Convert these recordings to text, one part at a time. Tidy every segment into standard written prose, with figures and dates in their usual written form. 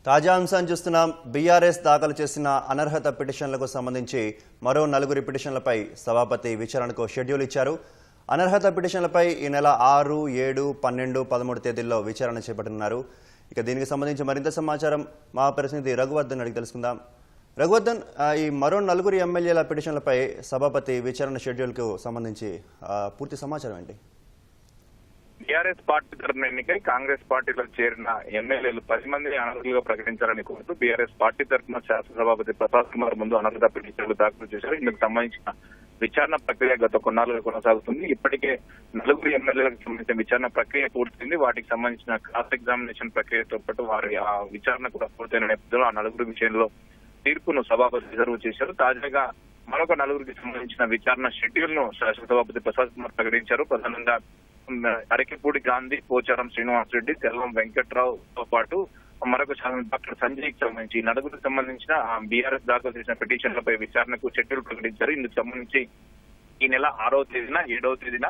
తాజా అంశాన్ని చూస్తున్నాం. బీఆర్ఎస్ దాఖలు చేసిన అనర్హత పిటిషన్లకు సంబంధించి మరో 4 పిటిషన్లపై సభాపతి విచారణకు షెడ్యూల్ ఇచ్చారు. అనర్హత పిటిషన్లపై ఈ నెల 6, 7, 12, 13 తేదీల్లో విచారణ చేపట్టనున్నారు. ఇక దీనికి సంబంధించి మరింత సమాచారం మా ప్రతినిధి రఘువర్ధన్ అడిగి తెలుసుకుందాం. రఘువర్ధన్, ఈ మరో 4 ఎమ్మెల్యేల పిటిషన్లపై సభాపతి విచారణ షెడ్యూల్కు సంబంధించి పూర్తి సమాచారం ఏంటి? టీఆర్ఎస్ పార్టీ తరఫున ఎన్నికై కాంగ్రెస్ పార్టీలో చేరిన ఎమ్మెల్యేలు 10 మందిని అనర్హులుగా ప్రకటించాలని కోరుతూ బీఆర్ఎస్ పార్టీ తరఫున శాసనసభాపతి ప్రసాద్ కుమార్ ముందు అనర్హత పిటిషన్లు దాఖలు చేశారు. ఇందుకు సంబంధించిన విచారణ ప్రక్రియ గత కొన్నాళ్ళుగా కొనసాగుతుంది. ఇప్పటికే 4 ఎమ్మెల్యేలకు సంబంధించిన విచారణ ప్రక్రియ పూర్తయింది. వాటికి సంబంధించిన క్రాస్ ఎగ్జామినేషన్ ప్రక్రియతో పాటు వారి ఆ విచారణ కూడా పూర్తయిన నేపథ్యంలో ఆ 4 విషయంలో తీర్పును సభాపతి రిజర్వ్ చేశారు. తాజాగా మరొక 4కి సంబంధించిన విచారణ షెడ్యూల్ ను శాసనసభాపతి ప్రసాద్ కుమార్ ప్రకటించారు. ప్రధానంగా అరకిపూడి గాంధీ, పోచారం శ్రీనివాస్ రెడ్డి, తెల్లం వెంకట్రావుతో పాటు మరొక డాక్టర్ సంజయ్కి సంబంధించి 4కి సంబంధించిన బీఆర్ఎస్ దాఖలు చేసిన పిటిషన్లపై విచారణకు షెడ్యూల్ ప్రకటించారు. ఇందుకు సంబంధించి ఈ నెల 6వ తేదీన, 7వ తేదీన,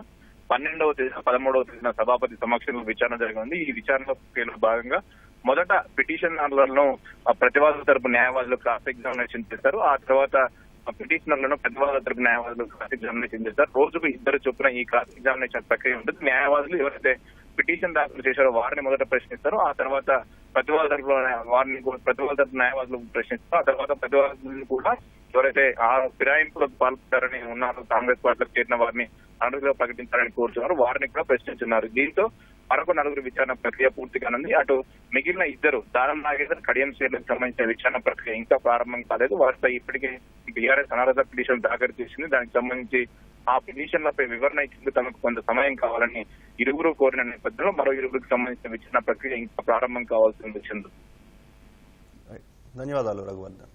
12వ తేదీన, 13వ తేదీన సభాపతి సమక్షంలో విచారణ జరిగింది. ఈ విచారణలో భాగంగా మొదట పిటిషనర్లను ప్రతివాదుల తరపు న్యాయవాదులు క్రాస్ ఎగ్జామినేషన్ చేస్తారు. ఆ తర్వాత పిటిషనర్లను ప్రతివాదుల తరపు న్యాయవాదులు క్రాస్ ఎగ్జామినేషన్ చేస్తారు. రోజుకు 2 చొప్పున ఈ క్రాస్ ఎగ్జామినేషన్ ప్రక్రియ ఉంటుంది. న్యాయవాదులు ఎవరైతే పిటిషన్ దాఖలు చేశారో వారిని మొదట ప్రశ్నిస్తారు. ఆ తర్వాత ప్రతివాదుల తరపు న్యాయవాదులు ప్రశ్నిస్తారు. ఆ తర్వాత ప్రతివాదులను కూడా ఎవరైతే ఆ ఫిరాయింపులకు పాల్పడ్డారని ఉన్నారో కాంగ్రెస్ పార్టీలకు చేరిన వారిని అనర్హులుగా ప్రకటించాలని కోరుతున్నారు. వారిని కూడా ప్రశ్నించున్నారు. దీంతో మరొక 4 విచారణ ప్రక్రియ పూర్తి కానుంది. అటు మిగిలిన 2 దానం నాగేశ్వర్, కడియం శ్రీలకు సంబంధించిన విచారణ ప్రక్రియ ఇంకా ప్రారంభం కాలేదు. వారిపై ఇప్పటికే బీఆర్ఎస్ అనర్హత పిటిషన్ దాఖలు చేసింది. దానికి సంబంధించి ఆ పిటిషన్లపై వివరణ ఇచ్చేందుకు తమకు కొంత సమయం కావాలని ఇరువురు కోరిన నేపథ్యంలో మరో 2కి సంబంధించిన విచారణ ప్రక్రియ ఇంకా ప్రారంభం కావాల్సి ఉంది. ధన్యవాదాలు రఘువర్ధన్.